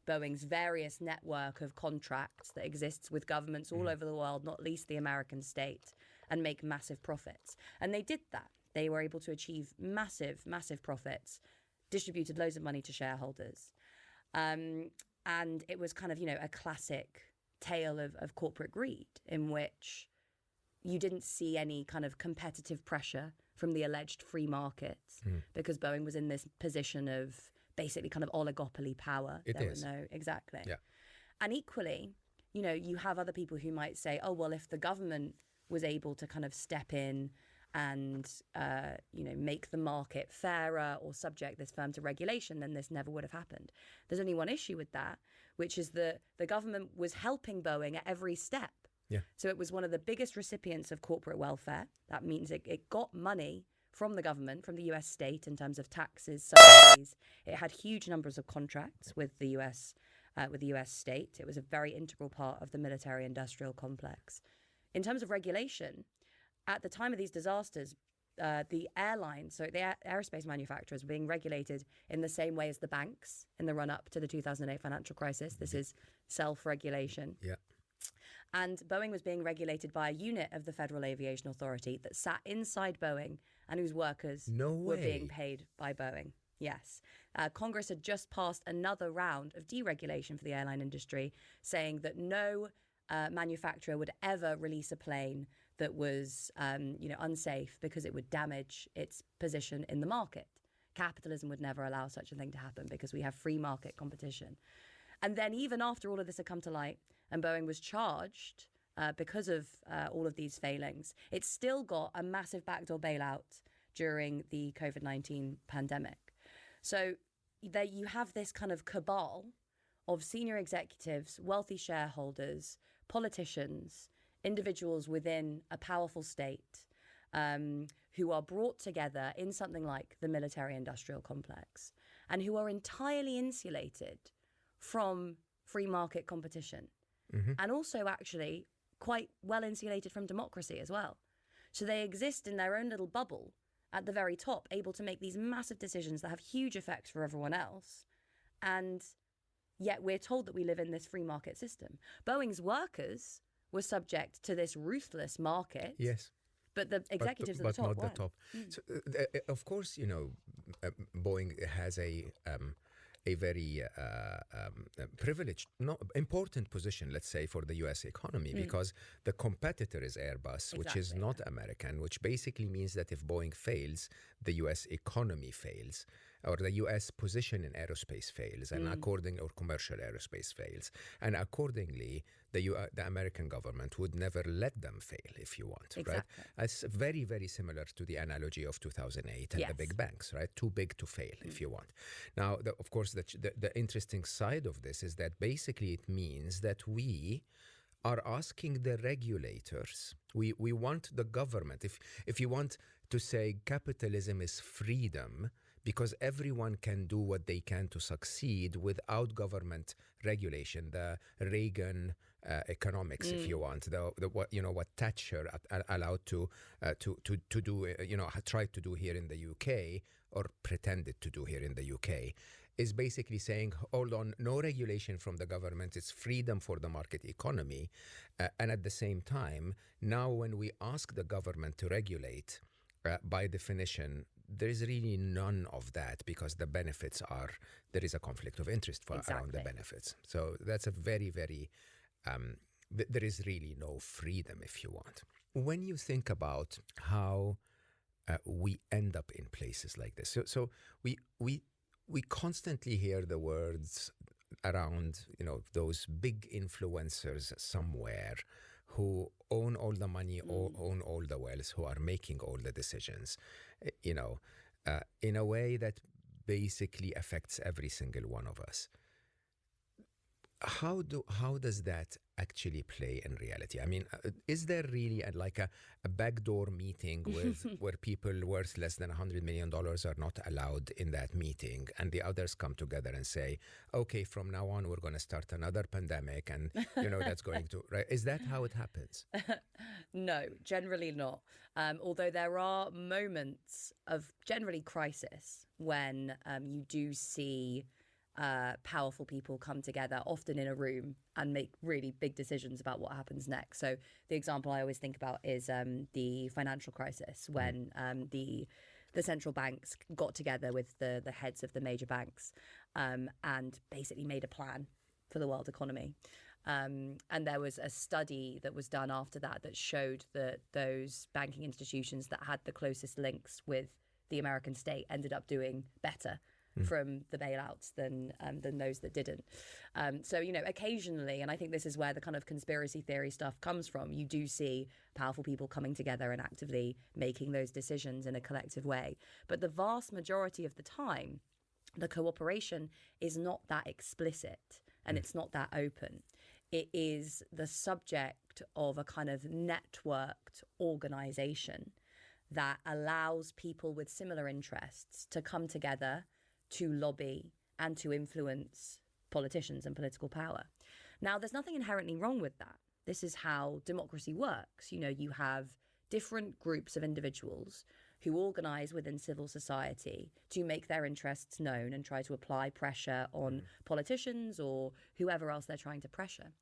Boeing's various network of contracts that exists with governments all over the world, not least the American state, and make massive profits. And they did that. They were able to achieve massive, massive profits, distributed loads of money to shareholders. And it was kind of, a classic tale of corporate greed in which you didn't see any kind of competitive pressure from the alleged free markets because Boeing was in this position of basically kind of oligopoly power. Exactly. Yeah. And equally, you have other people who might say, oh, well, if the government was able to kind of step in and, make the market fairer or subject this firm to regulation, then this never would have happened. There's only one issue with that, which is that the government was helping Boeing at every step. Yeah. So it was one of the biggest recipients of corporate welfare. That means it got money from the government, from the US state in terms of taxes, subsidies. It had huge numbers of contracts with the US state. It was a very integral part of the military-industrial complex. In terms of regulation, at the time of these disasters, the airlines, so the aerospace manufacturers, were being regulated in the same way as the banks in the run-up to the 2008 financial crisis. This is self-regulation. Yeah. And Boeing was being regulated by a unit of the Federal Aviation Authority that sat inside Boeing and whose workers were being paid by Boeing. Yes. Congress had just passed another round of deregulation for the airline industry, saying that no manufacturer would ever release a plane that was unsafe because it would damage its position in the market. Capitalism would never allow such a thing to happen because we have free market competition. And then even after all of this had come to light and Boeing was charged because of all of these failings, it still got a massive backdoor bailout during the COVID-19 pandemic. So there you have this kind of cabal of senior executives, wealthy shareholders, politicians, individuals within a powerful state who are brought together in something like the military-industrial complex and who are entirely insulated from free market competition and also actually quite well insulated from democracy as well. So they exist in their own little bubble at the very top, able to make these massive decisions that have huge effects for everyone else. And yet we're told that we live in this free market system. Boeing's workers were subject to this ruthless market. Yes. But the executives at the top not weren't. the top. So, of course, Boeing has a very privileged, important position, let's say, for the U.S. economy because the competitor is Airbus, which is not American, which basically means that if Boeing fails, the U.S. economy fails, or the U.S. position in aerospace fails, and or commercial aerospace fails. And accordingly, the American government would never let them fail, if you want, right? It's very, very similar to the analogy of 2008 and the big banks, right? Too big to fail, if you want. Now, of course, the interesting side of this is that basically it means that we are asking the regulators, we want the government, if you want to say capitalism is freedom, because everyone can do what they can to succeed without government regulation. The Reagan economics, if you want, what Thatcher allowed to do, tried to do here in the UK or pretended to do here in the UK, is basically saying, hold on, no regulation from the government, it's freedom for the market economy. And at the same time, now when we ask the government to regulate, by definition, there is really none of that because the benefits there is a conflict of interest around the benefits. So that's a very, very, there is really no freedom, if you want. When you think about how we end up in places like this, so we constantly hear the words around, those big influencers somewhere who own all the money, or own all the wealth, who are making all the decisions, in a way that basically affects every single one of us. How does that actually play in reality? I mean, is there really a backdoor meeting with where people worth less than $100 million are not allowed in that meeting, and the others come together and say, okay, from now on we're going to start another pandemic, and that's going to, right? Is that how it happens? No, generally not. Although there are moments of generally crisis when you do see powerful people come together, often in a room, and make really big decisions about what happens next. So the example I always think about is the financial crisis, when the central banks got together with the heads of the major banks and basically made a plan for the world economy. And there was a study that was done after that showed that those banking institutions that had the closest links with the American state ended up doing better from the bailouts than those that didn't. So, occasionally, and I think this is where the kind of conspiracy theory stuff comes from, you do see powerful people coming together and actively making those decisions in a collective way. But the vast majority of the time, the cooperation is not that explicit and it's not that open. It is the subject of a kind of networked organization that allows people with similar interests to come together to lobby and to influence politicians and political power. Now, there's nothing inherently wrong with that. This is how democracy works. You have different groups of individuals who organize within civil society to make their interests known and try to apply pressure on politicians or whoever else they're trying to pressure.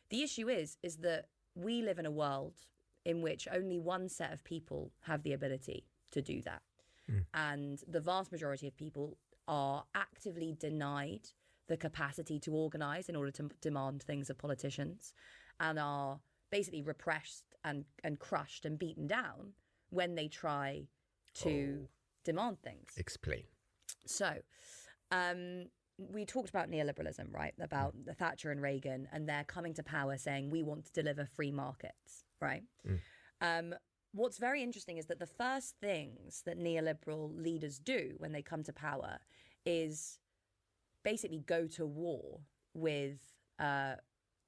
The issue is that we live in a world in which only one set of people have the ability to do that. And the vast majority of people are actively denied the capacity to organize in order to demand things of politicians, and are basically repressed and crushed and beaten down when they try to demand things. Explain. So, we talked about neoliberalism, right? About Thatcher and Reagan, and they're coming to power saying, we want to deliver free markets, right? What's very interesting is that the first things that neoliberal leaders do when they come to power is basically go to war with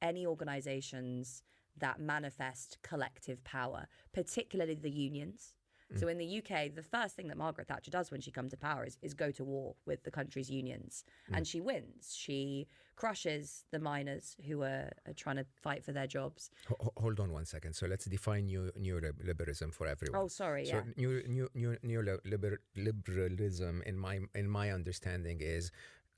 any organizations that manifest collective power, particularly the unions. So in the UK, the first thing that Margaret Thatcher does when she comes to power is go to war with the country's unions. And she wins. She crushes the miners who are trying to fight for their jobs. Hold on one second. So let's define neoliberalism for everyone. Oh, sorry. So Yeah. neoliberalism, in my understanding, is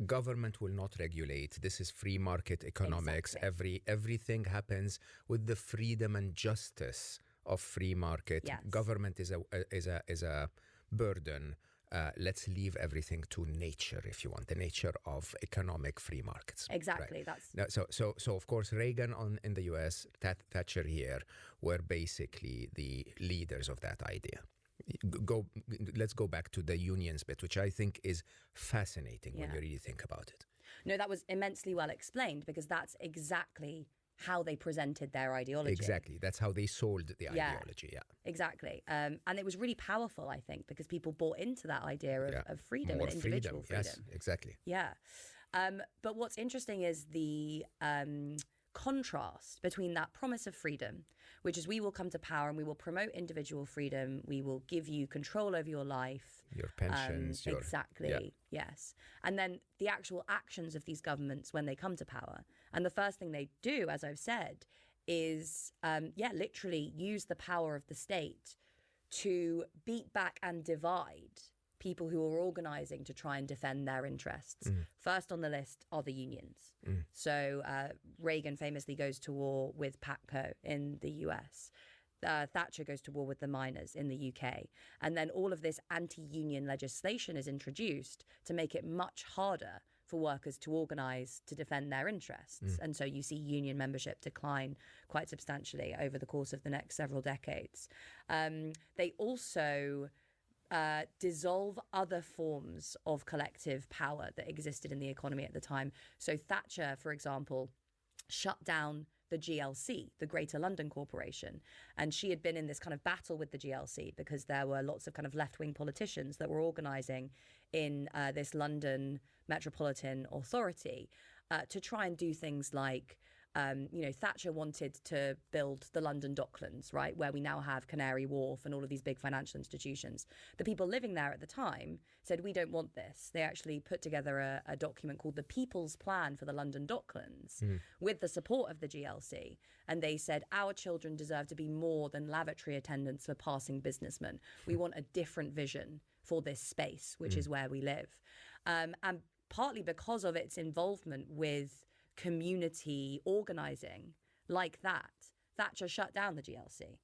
government will not regulate. This is free market economics. Exactly. Everything happens with the freedom and justice of free market. Yes. Government is a burden. Let's leave everything to nature, if you want, the nature of economic free markets. Exactly. Right? That's So of course Reagan in the US, Thatcher here were basically the leaders of that idea. Let's go back to the unions bit, which I think is fascinating when you really think about it. No, that was immensely well explained, because that's exactly how they presented their ideology. Exactly. That's how they sold the ideology. Yeah. Exactly. And it was really powerful, I think, because people bought into that idea of freedom and individual freedom. Yes, exactly. Yeah. But what's interesting is the contrast between that promise of freedom, which is we will come to power and we will promote individual freedom. We will give you control over your life. Your pensions. Exactly. Yes. And then the actual actions of these governments when they come to power. And the first thing they do, as I've said, is, literally use the power of the state to beat back and divide people who are organizing to try and defend their interests. First on the list are the unions. So Reagan famously goes to war with PATCO in the US. Thatcher goes to war with the miners in the UK. And then all of this anti-union legislation is introduced to make it much harder for workers to organise to defend their interests. And so you see union membership decline quite substantially over the course of the next several decades. They also dissolve other forms of collective power that existed in the economy at the time. So Thatcher, for example, shut down the GLC, the Greater London Corporation. And she had been in this kind of battle with the GLC because there were lots of kind of left-wing politicians that were organising in this London Metropolitan Authority to try and do things like, Thatcher wanted to build the London Docklands, right, where we now have Canary Wharf and all of these big financial institutions. The people living there at the time said, we don't want this. They actually put together a document called the People's Plan for the London Docklands with the support of the GLC. And they said, our children deserve to be more than lavatory attendants for passing businessmen. We want a different vision for this space, which is where we live. And partly because of its involvement with community organizing like that, Thatcher shut down the GLC.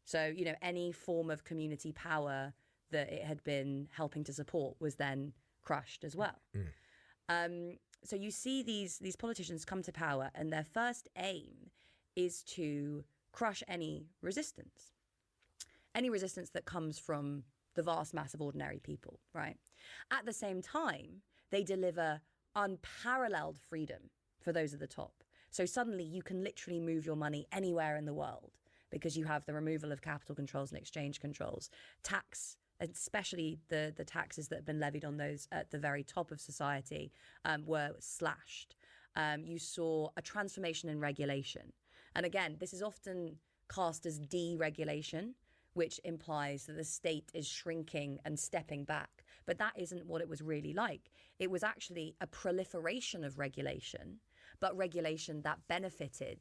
So, any form of community power that it had been helping to support was then crushed as well. So you see these politicians come to power, and their first aim is to crush any resistance that comes from the vast mass of ordinary people, right? At the same time, they deliver unparalleled freedom for those at the top. So suddenly you can literally move your money anywhere in the world because you have the removal of capital controls and exchange controls. Tax, especially the taxes that have been levied on those at the very top of society, were slashed. You saw a transformation in regulation. And again, this is often cast as deregulation, which implies that the state is shrinking and stepping back. But that isn't what it was really like. It was actually a proliferation of regulation, but regulation that benefited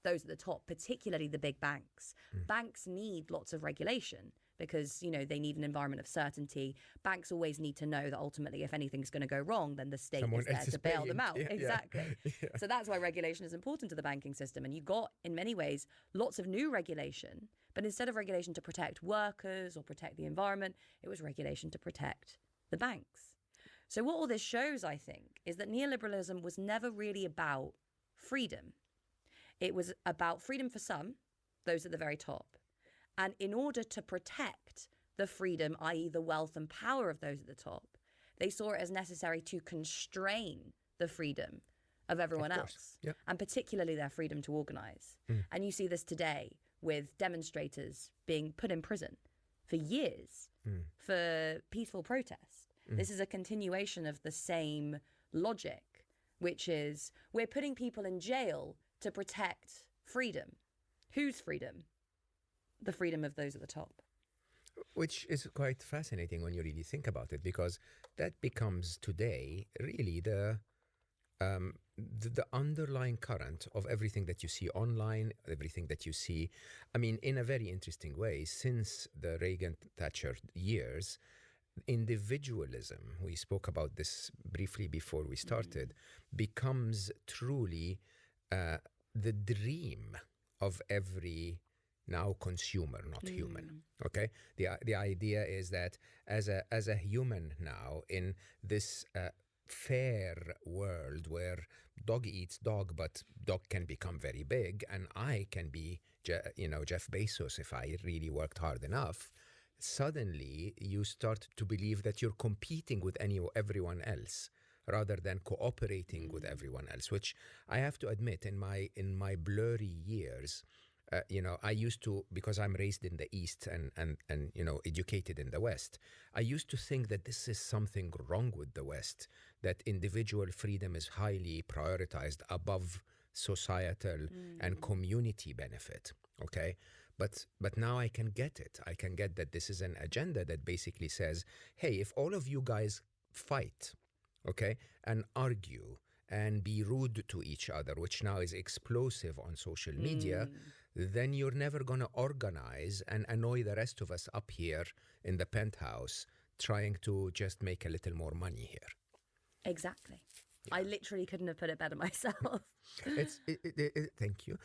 those at the top, particularly the big banks. Banks need lots of regulation because, they need an environment of certainty. Banks always need to know that ultimately if anything's going to go wrong, then the state is there to bail them out. Exactly. Yeah. So that's why regulation is important to the banking system. And you got, in many ways, lots of new regulation, but instead of regulation to protect workers or protect the environment, it was regulation to protect the banks. So what all this shows, I think, is that neoliberalism was never really about freedom. It was about freedom for some, those at the very top. And in order to protect the freedom, i.e. the wealth and power of those at the top, they saw it as necessary to constrain the freedom of everyone else, and particularly their freedom to organize. And you see this today with demonstrators being put in prison for years for peaceful protest. This is a continuation of the same logic, which is we're putting people in jail to protect freedom. Whose freedom? The freedom of those at the top. Which is quite fascinating when you really think about it, because that becomes today really the underlying current of everything that you see online, everything that you see. I mean, in a very interesting way, since the Reagan-Thatcher years, individualism, we spoke about this briefly before we started, becomes truly the dream of every now consumer, not human. Okay, the idea is that as a human now in this fair world where dog eats dog, but dog can become very big, and I can be Jeff Bezos if I really worked hard enough. Suddenly you start to believe that you're competing with everyone else rather than cooperating with everyone else, which I have to admit in my blurry years, I used to, because I'm raised in the East and educated in the West, I used to think that this is something wrong with the West, that individual freedom is highly prioritized above societal and community benefit, okay? But now I can get it. I can get that this is an agenda that basically says, hey, if all of you guys fight, okay, and argue and be rude to each other, which now is explosive on social media, then you're never going to organize and annoy the rest of us up here in the penthouse trying to just make a little more money here. Exactly. Yeah. I literally couldn't have put it better myself. Thank you.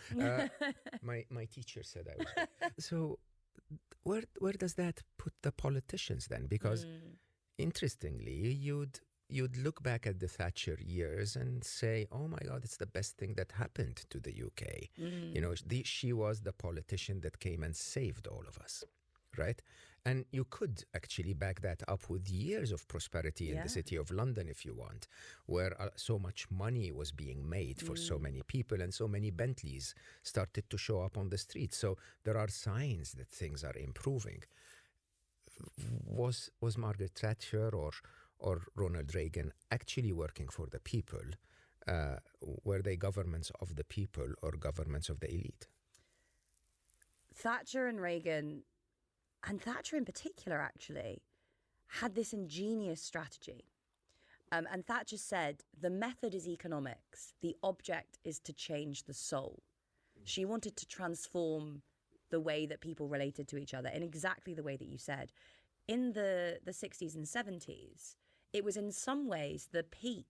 My teacher said I was good. So where does that put the politicians then? Because interestingly, you'd look back at the Thatcher years and say, oh my God, it's the best thing that happened to the UK. She was the politician that came and saved all of us, right? And you could actually back that up with years of prosperity in the city of London, if you want, where so much money was being made for so many people and so many Bentleys started to show up on the streets. So there are signs that things are improving. Was Margaret Thatcher or Ronald Reagan actually working for the people? Were they governments of the people or governments of the elite? Thatcher and Reagan, and Thatcher in particular, actually, had this ingenious strategy. And Thatcher said, the method is economics. The object is to change the soul. She wanted to transform the way that people related to each other in exactly the way that you said. In the 60s and 70s, it was in some ways the peak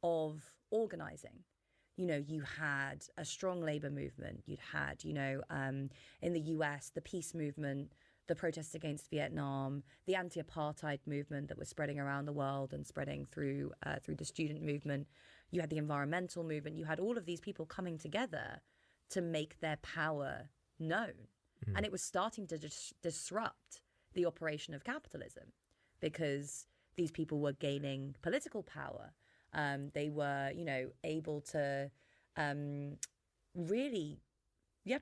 of organizing. You know, you had a strong labor movement. You'd had, in the US, the peace movement, the protests against Vietnam, the anti-apartheid movement that was spreading around the world and spreading through the student movement. You had the environmental movement. You had all of these people coming together to make their power known. And it was starting to disrupt the operation of capitalism because these people were gaining political power. They were, able to really,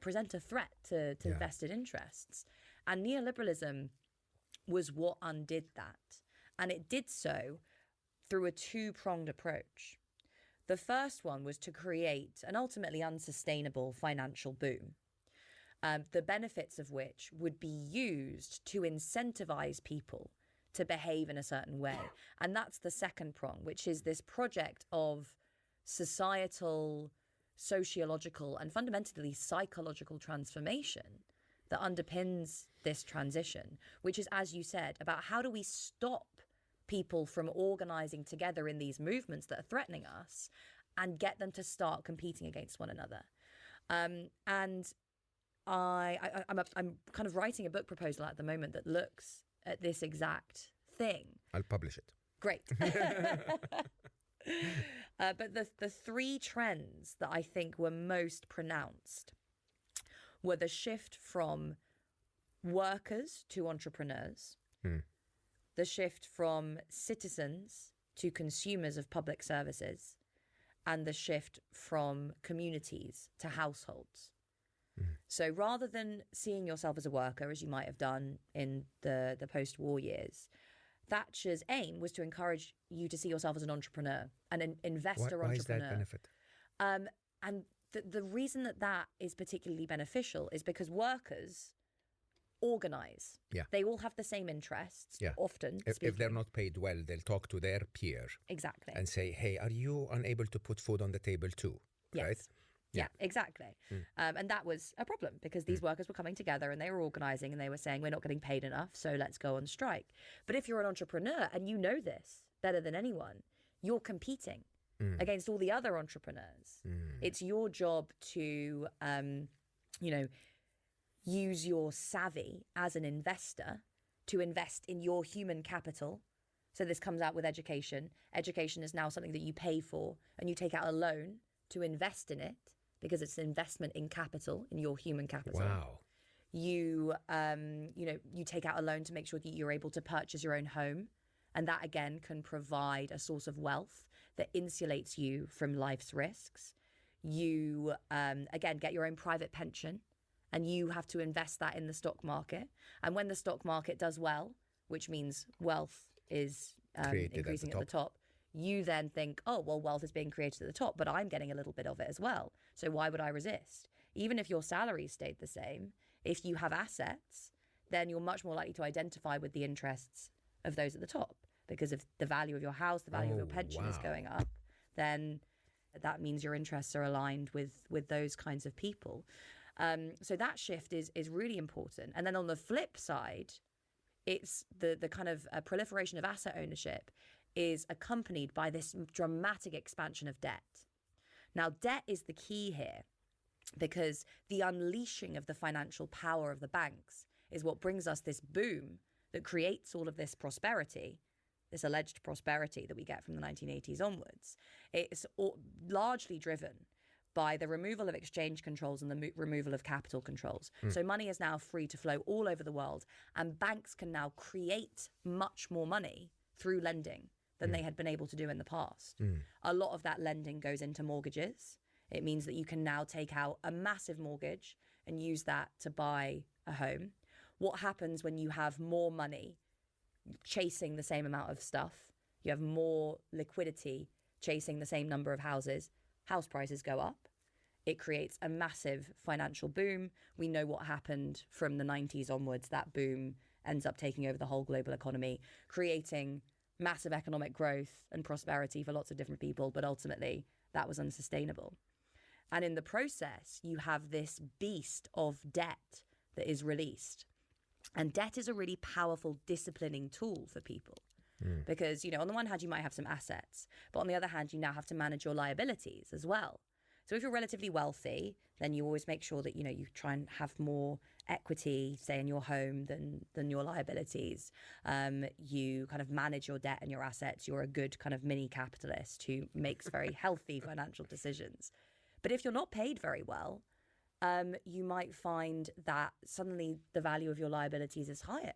present a threat to vested interests. And neoliberalism was what undid that. And it did so through a two-pronged approach. The first one was to create an ultimately unsustainable financial boom, the benefits of which would be used to incentivize people to behave in a certain way. And that's the second prong, which is this project of societal, sociological, and fundamentally psychological transformation that underpins this transition, which is, as you said, about how do we stop people from organizing together in these movements that are threatening us and get them to start competing against one another. And I'm kind of writing a book proposal at the moment that looks at this exact thing. I'll publish it. Great. But the three trends that I think were most pronounced were the shift from workers to entrepreneurs, the shift from citizens to consumers of public services, and the shift from communities to households. So rather than seeing yourself as a worker, as you might have done in the post-war years, Thatcher's aim was to encourage you to see yourself as an entrepreneur, an investor entrepreneur. Why is that benefit? And the reason that is particularly beneficial is because workers organize. Yeah. They all have the same interests, often. If they're not paid well, they'll talk to their peer. Exactly. And say, hey, are you unable to put food on the table too? Yes. Right? Yeah, exactly. And that was a problem because these workers were coming together and they were organizing and they were saying, we're not getting paid enough, so let's go on strike. But if you're an entrepreneur and you know this better than anyone, you're competing against all the other entrepreneurs. It's your job to, use your savvy as an investor to invest in your human capital. So this comes out with education. Education is now something that you pay for and you take out a loan to invest in it because it's an investment in capital, in your human capital. Wow. You take out a loan to make sure that you're able to purchase your own home. And that, again, can provide a source of wealth that insulates you from life's risks. You, again, get your own private pension and you have to invest that in the stock market. And when the stock market does well, which means wealth is increasing at the top, you then think, oh, well, wealth is being created at the top, but I'm getting a little bit of it as well. So why would I resist? Even if your salary stayed the same, if you have assets, then you're much more likely to identify with the interests of those at the top. Because if the value of your house, the value of your pension is going up, then that means your interests are aligned with those kinds of people. So that shift is really important. And then on the flip side, it's the kind of proliferation of asset ownership is accompanied by this dramatic expansion of debt. Now, debt is the key here because the unleashing of the financial power of the banks is what brings us this boom that creates all of this prosperity, this alleged prosperity that we get from the 1980s onwards. It's largely driven by the removal of exchange controls and the removal of capital controls. So money is now free to flow all over the world, and banks can now create much more money through lending than they had been able to do in the past. A lot of that lending goes into mortgages. It means that you can now take out a massive mortgage and use that to buy a home. What happens when you have more money chasing the same amount of stuff? You have more liquidity chasing the same number of houses. House prices go up. It creates a massive financial boom. We know what happened from the 90s onwards. That boom ends up taking over the whole global economy, creating massive economic growth and prosperity for lots of different people, but ultimately that was unsustainable. And in the process, you have this beast of debt that is released. And debt is a really powerful disciplining tool for people. Because, on the one hand, you might have some assets, but on the other hand, you now have to manage your liabilities as well. So if you're relatively wealthy, then you always make sure that, you try and have more equity, say, in your home than your liabilities. You kind of manage your debt and your assets. You're a good kind of mini capitalist who makes very healthy financial decisions. But if you're not paid very well, you might find that suddenly the value of your liabilities is higher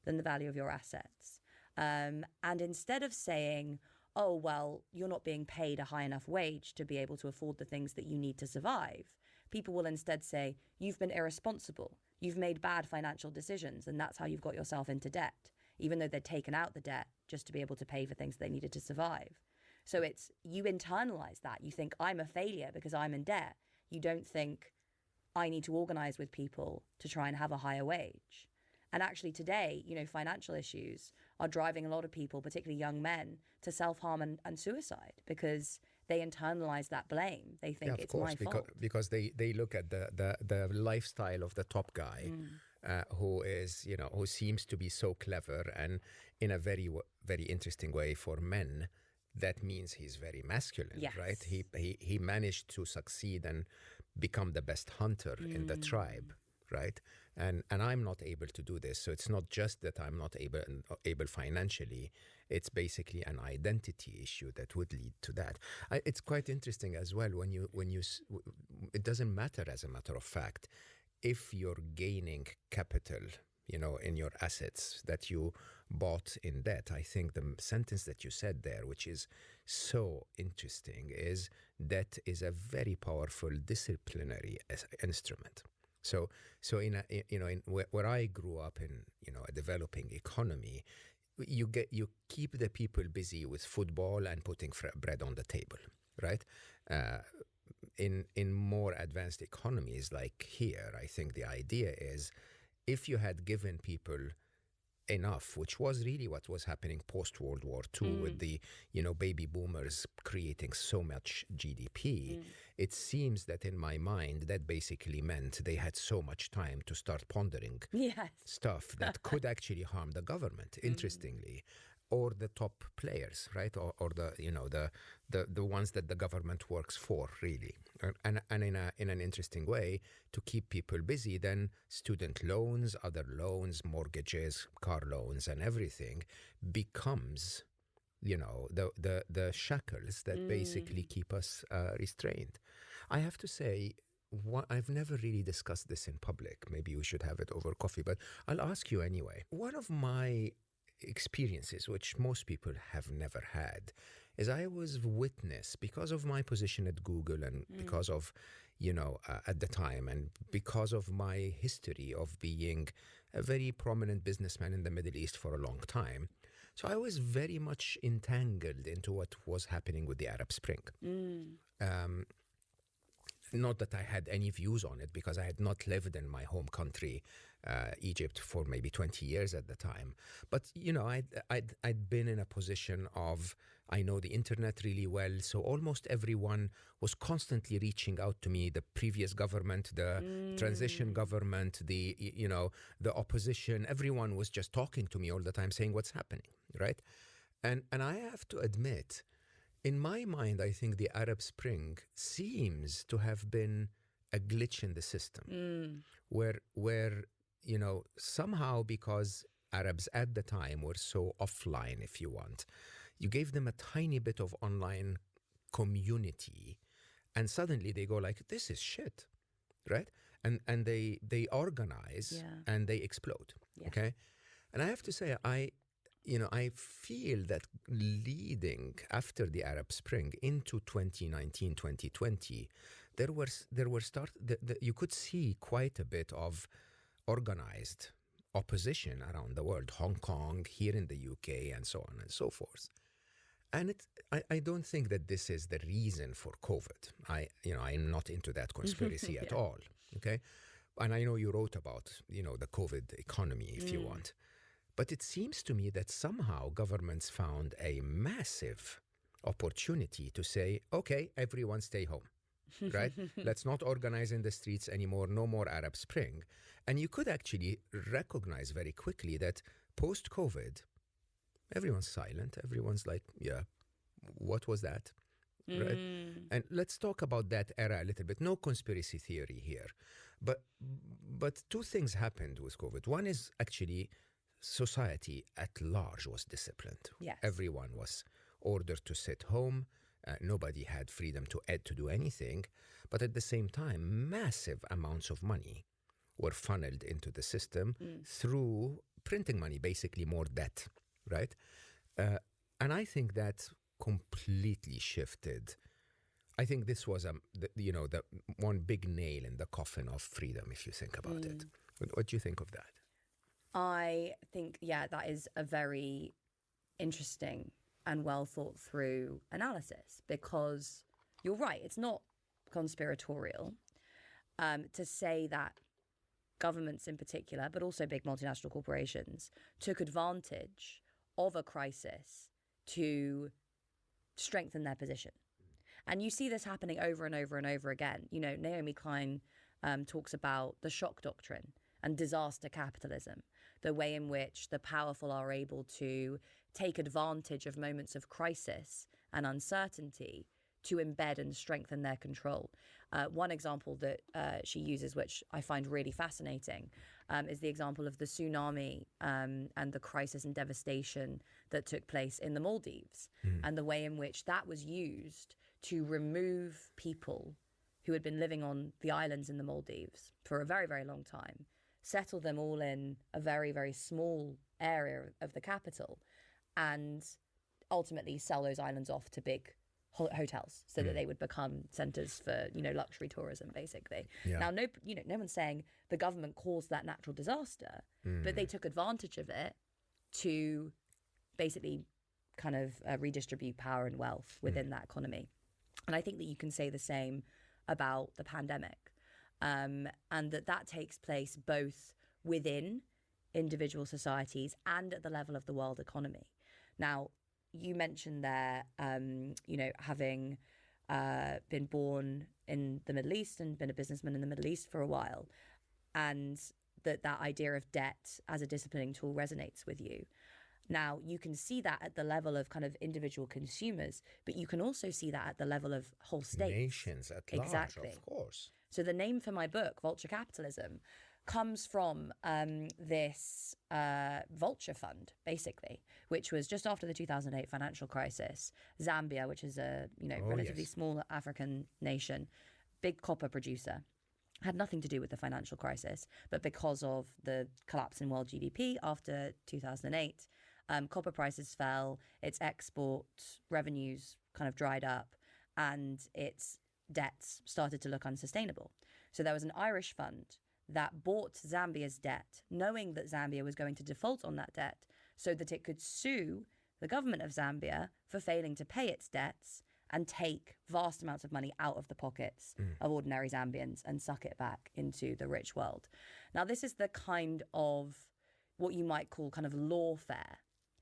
than the value of your assets. And instead of saying, oh, well, you're not being paid a high enough wage to be able to afford the things that you need to survive, people will instead say, you've been irresponsible. You've made bad financial decisions, and that's how you've got yourself into debt, even though they'd taken out the debt just to be able to pay for things they needed to survive. So it's, you internalize that. You think, I'm a failure because I'm in debt. You don't think, I need to organize with people to try and have a higher wage. And actually today, financial issues are driving a lot of people, particularly young men, to self-harm and suicide because they internalize that blame. They think it's my fault. Because they look at the lifestyle of the top guy who is, who seems to be so clever, and in a very, very interesting way for men, that means he's very masculine, right? He managed to succeed and become the best hunter in the tribe, right? And I'm not able to do this. So it's not just that I'm not able financially. It's basically an identity issue that would lead to that. It's quite interesting as well when you it doesn't matter, as a matter of fact, if you're gaining capital, in your assets that you bought in debt. I think the sentence that you said there, which is so interesting, is debt is a very powerful disciplinary instrument. So in where I grew up in, a developing economy, you keep the people busy with football and putting bread on the table, right? In more advanced economies like here, I think the idea is, if you had given people enough, which was really what was happening post-World War II with the, baby boomers creating so much GDP, it seems that in my mind that basically meant they had so much time to start pondering stuff that could actually harm the government, interestingly, or the top players, right? Or the ones that the government works for, really. And in an interesting way, to keep people busy, then student loans, other loans, mortgages, car loans, and everything becomes, the shackles that basically keep us restrained. I have to say, I've never really discussed this in public. Maybe we should have it over coffee, but I'll ask you anyway. One of my experiences, which most people have never had, is I was witness, because of my position at Google and because of, at the time, and because of my history of being a very prominent businessman in the Middle East for a long time. So I was very much entangled into what was happening with the Arab Spring. Not that I had any views on it, because I had not lived in my home country, Egypt, for maybe 20 years at the time. But, I'd been in a position of, I know the internet really well, so almost everyone was constantly reaching out to me, the previous government, the transition government, the opposition. Everyone was just talking to me all the time, saying what's happening, right? And I have to admit, in my mind, I think the Arab Spring seems to have been a glitch in the system, where somehow, because Arabs at the time were so offline, if you want, you gave them a tiny bit of online community, and suddenly they go like, this is shit, right? And they organize and they explode, okay? And I have to say, I feel that leading after the Arab Spring into 2019, 2020, you could see quite a bit of organized opposition around the world, Hong Kong, here in the UK, and so on and so forth. And I don't think that this is the reason for COVID. I'm not into that conspiracy at all, okay? And I know you wrote about, the COVID economy, if you want. But it seems to me that somehow governments found a massive opportunity to say, okay, everyone stay home, right? Let's not organize in the streets anymore, no more Arab Spring. And you could actually recognize very quickly that post-COVID, Everyone's silent. Everyone's like, yeah, what was that? Right? And let's talk about that era a little bit. No conspiracy theory here. But two things happened with COVID. One is actually society at large was disciplined. Yes. Everyone was ordered to sit home. Nobody had freedom to do anything. But at the same time, massive amounts of money were funneled into the system through printing money, basically more debt, right? And I think that completely shifted. I think this was the one big nail in the coffin of freedom, if you think about it. What do you think of that? I think, that is a very interesting and well thought through analysis, because you're right, it's not conspiratorial to say that governments in particular, but also big multinational corporations, took advantage of a crisis to strengthen their position. And you see this happening over and over and over again. You know, Naomi Klein talks about the shock doctrine and disaster capitalism, the way in which the powerful are able to take advantage of moments of crisis and uncertainty to embed and strengthen their control. One example that she uses, which I find really fascinating, is the example of the tsunami and the crisis and devastation that took place in the Maldives, and the way in which that was used to remove people who had been living on the islands in the Maldives for a very, very long time, settle them all in a very, very small area of the capital, and ultimately sell those islands off to big hotels so that they would become centers for, luxury tourism, basically. Yeah. Now, no one's saying the government caused that natural disaster, but they took advantage of it to basically kind of redistribute power and wealth within that economy. And I think that you can say the same about the pandemic, and that takes place both within individual societies and at the level of the world economy. Now, you mentioned there, having been born in the Middle East and been a businessman in the Middle East for a while, and that idea of debt as a disciplining tool resonates with you. Now, you can see that at the level of kind of individual consumers, but you can also see that at the level of whole states. Nations at large, exactly. Of course. So the name for my book, Vulture Capitalism, comes from this vulture fund, basically, which was just after the 2008 financial crisis. Zambia, which is a relatively small African nation, big copper producer, had nothing to do with the financial crisis, but because of the collapse in world GDP after 2008, copper prices fell, its export revenues kind of dried up, and its debts started to look unsustainable. So there was an Irish fund that bought Zambia's debt, knowing that Zambia was going to default on that debt, so that it could sue the government of Zambia for failing to pay its debts and take vast amounts of money out of the pockets of ordinary Zambians and suck it back into the rich world. Now, this is the kind of what you might call kind of lawfare.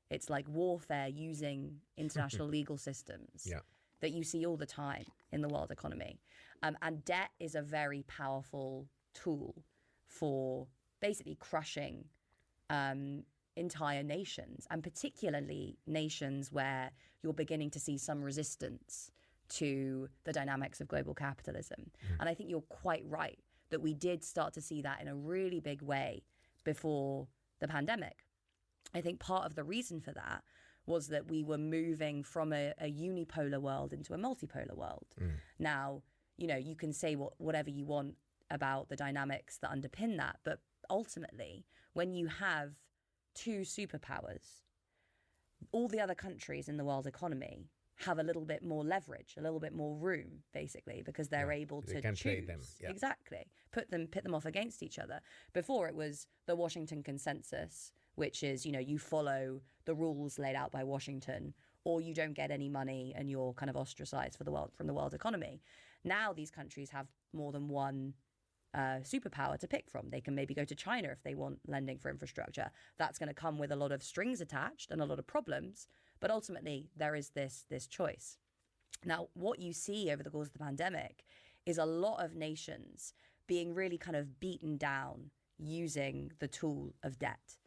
It's like warfare using international legal systems that you see all the time in the world economy. And debt is a very powerful tool for basically crushing entire nations, and particularly nations where you're beginning to see some resistance to the dynamics of global capitalism. And I think you're quite right that we did start to see that in a really big way before the pandemic. I think part of the reason for that was that we were moving from a unipolar world into a multipolar world. Now, you can say whatever you want about the dynamics that underpin that, but ultimately, when you have two superpowers, all the other countries in the world economy have a little bit more leverage, a little bit more room, basically, because they're able to can choose. play them. Exactly. Pit them off against each other. Before, it was the Washington Consensus, which is, you follow the rules laid out by Washington, or you don't get any money and you're kind of ostracized from the world economy. Now these countries have more than one superpower to pick from. They can maybe go to China if they want lending for infrastructure. That's going to come with a lot of strings attached and a lot of problems, but ultimately there is this choice. Now, what you see over the course of the pandemic is a lot of nations being really kind of beaten down using the tool of debt.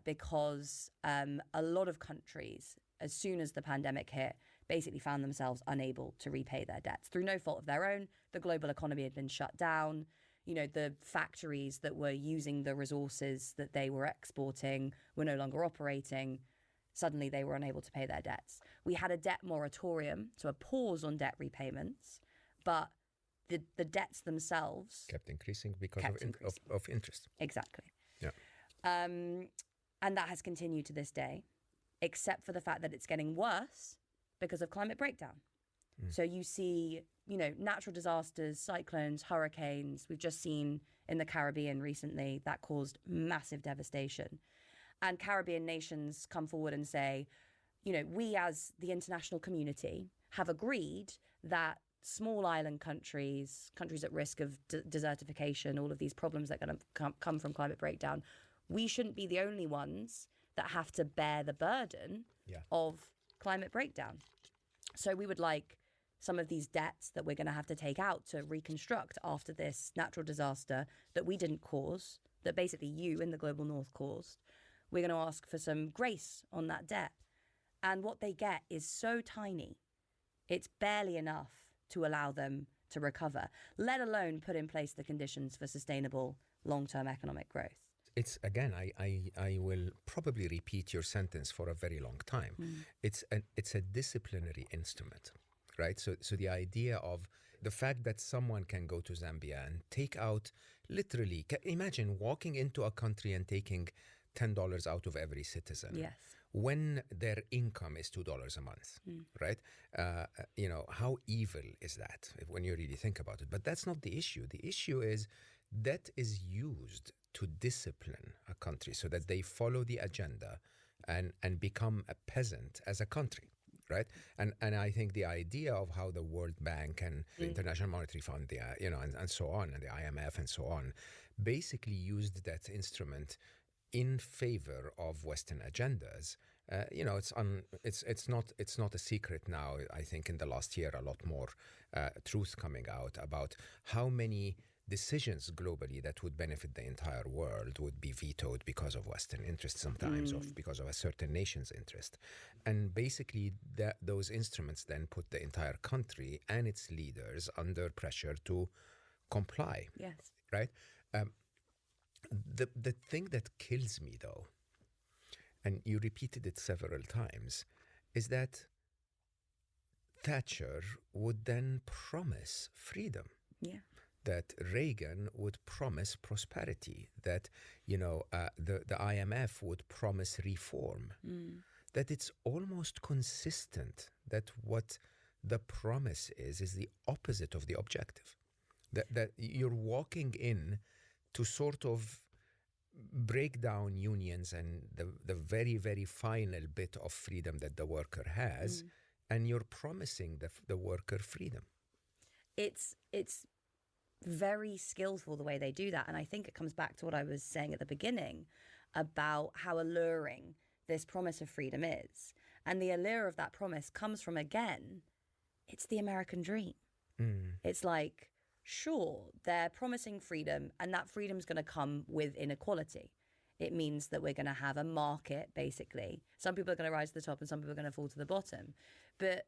because a lot of countries, as soon as the pandemic hit, basically found themselves unable to repay their debts through no fault of their own. The global economy had been shut down. You know, the factories that were using the resources that they were exporting were no longer operating. Suddenly they were unable to pay their debts. We had a debt moratorium, so a pause on debt repayments, but the debts themselves kept increasing because of interest. Exactly. Yeah. And that has continued to this day, except for the fact that it's getting worse because of climate breakdown. So you see, you know, natural disasters, cyclones, hurricanes. We've just seen in the Caribbean recently that caused massive devastation. And Caribbean nations come forward and say, you know, we as the international community have agreed that small island countries at risk of desertification, all of these problems that are going to come from climate breakdown, we shouldn't be the only ones that have to bear the burden of climate breakdown. So we would like some of these debts that we're going to have to take out to reconstruct after this natural disaster that we didn't cause, that basically you in the global north caused. We're going to ask for some grace on that debt. And what they get is so tiny, it's barely enough to allow them to recover, let alone put in place the conditions for sustainable long-term economic growth. It's, again, I will probably repeat your sentence for a very long time. It's a disciplinary instrument, right? So the idea of the fact that someone can go to Zambia and take out, literally, imagine walking into a country and taking $10 out of every citizen. Yes. When their income is $2 a month, right? You know, how evil is that when you really think about it? But that's not the issue. The issue is that is used to discipline a country so that they follow the agenda and become a peasant as a country, right? And I think the idea of how the World Bank and the International Monetary Fund, you know, and so on, and the IMF and so on, basically used that instrument in favor of Western agendas. You know, it's not a secret now. I think in the last year, a lot more truth coming out about how many decisions globally that would benefit the entire world would be vetoed because of Western interest sometimes, or because of a certain nation's interest. And basically, those instruments then put the entire country and its leaders under pressure to comply. Yes. Right? The thing that kills me, though, and you repeated it several times, is that Thatcher would then promise freedom. Yeah. That Reagan would promise prosperity, that, you know, the IMF would promise reform, that it's almost consistent that what the promise is the opposite of the objective, that you're walking in to sort of break down unions and the very, very final bit of freedom that the worker has, and you're promising the worker freedom. It's very skillful the way they do that. And I think it comes back to what I was saying at the beginning about how alluring this promise of freedom is. And the allure of that promise comes from, again, it's the American dream. It's like, sure, they're promising freedom, and that freedom's going to come with inequality. It means that we're going to have a market, basically. Some people are going to rise to the top and some people are going to fall to the bottom. But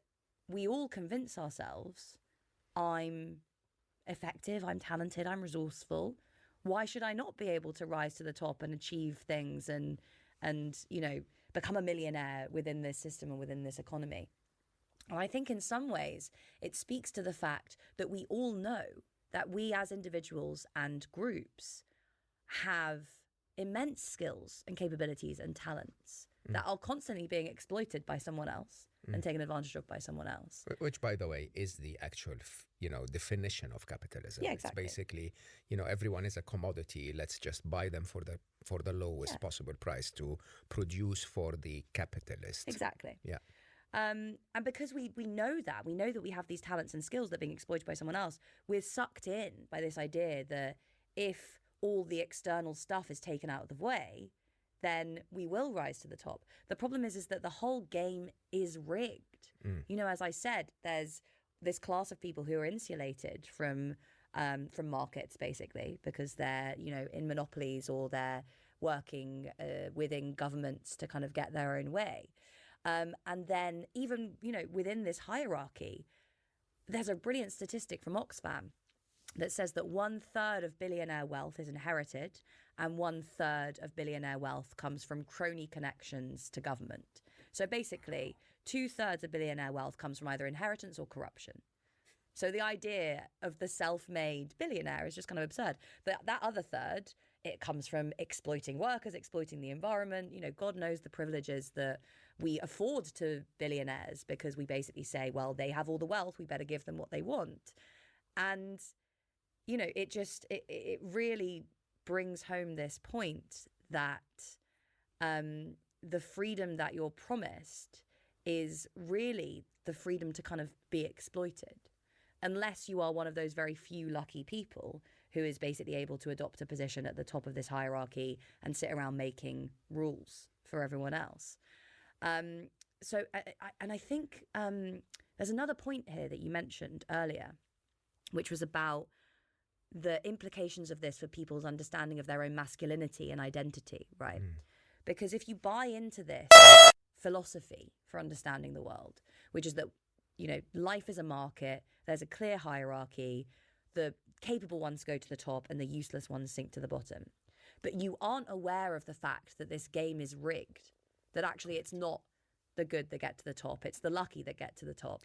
we all convince ourselves, I'm effective, I'm talented, I'm resourceful. Why should I not be able to rise to the top and achieve things and you know, become a millionaire within this system and within this economy? And I think in some ways it speaks to the fact that we all know that we as individuals and groups have immense skills and capabilities and talents that are constantly being exploited by someone else and taken advantage of by someone else. Which, by the way, is the actual, you know, definition of capitalism. Yeah, exactly. It's basically, you know, everyone is a commodity. Let's just buy them for the lowest possible price to produce for the capitalist. Exactly. Yeah. And because we know that we have these talents and skills that are being exploited by someone else, we're sucked in by this idea that if all the external stuff is taken out of the way, then we will rise to the top. The problem is that the whole game is rigged. You know, as I said, there's this class of people who are insulated from markets, basically, because they're, you know, in monopolies or they're working within governments to kind of get their own way. And then even, within this hierarchy, there's a brilliant statistic from Oxfam that says that 1/3 of billionaire wealth is inherited and 1/3 of billionaire wealth comes from crony connections to government. So basically, 2/3 of billionaire wealth comes from either inheritance or corruption. So the idea of the self-made billionaire is just kind of absurd. But that other third, it comes from exploiting workers, exploiting the environment. God knows the privileges that we afford to billionaires because we basically say, well, they have all the wealth, we better give them what they want. And, it really brings home this point that the freedom that you're promised is really the freedom to kind of be exploited. Unless you are one of those very few lucky people who is basically able to adopt a position at the top of this hierarchy and sit around making rules for everyone else. I think there's another point here that you mentioned earlier, which was about the implications of this for people's understanding of their own masculinity and identity, right? Because if you buy into this philosophy for understanding the world, which is that, life is a market, there's a clear hierarchy, the capable ones go to the top and the useless ones sink to the bottom. But you aren't aware of the fact that this game is rigged, that actually it's not the good that get to the top, it's the lucky that get to the top.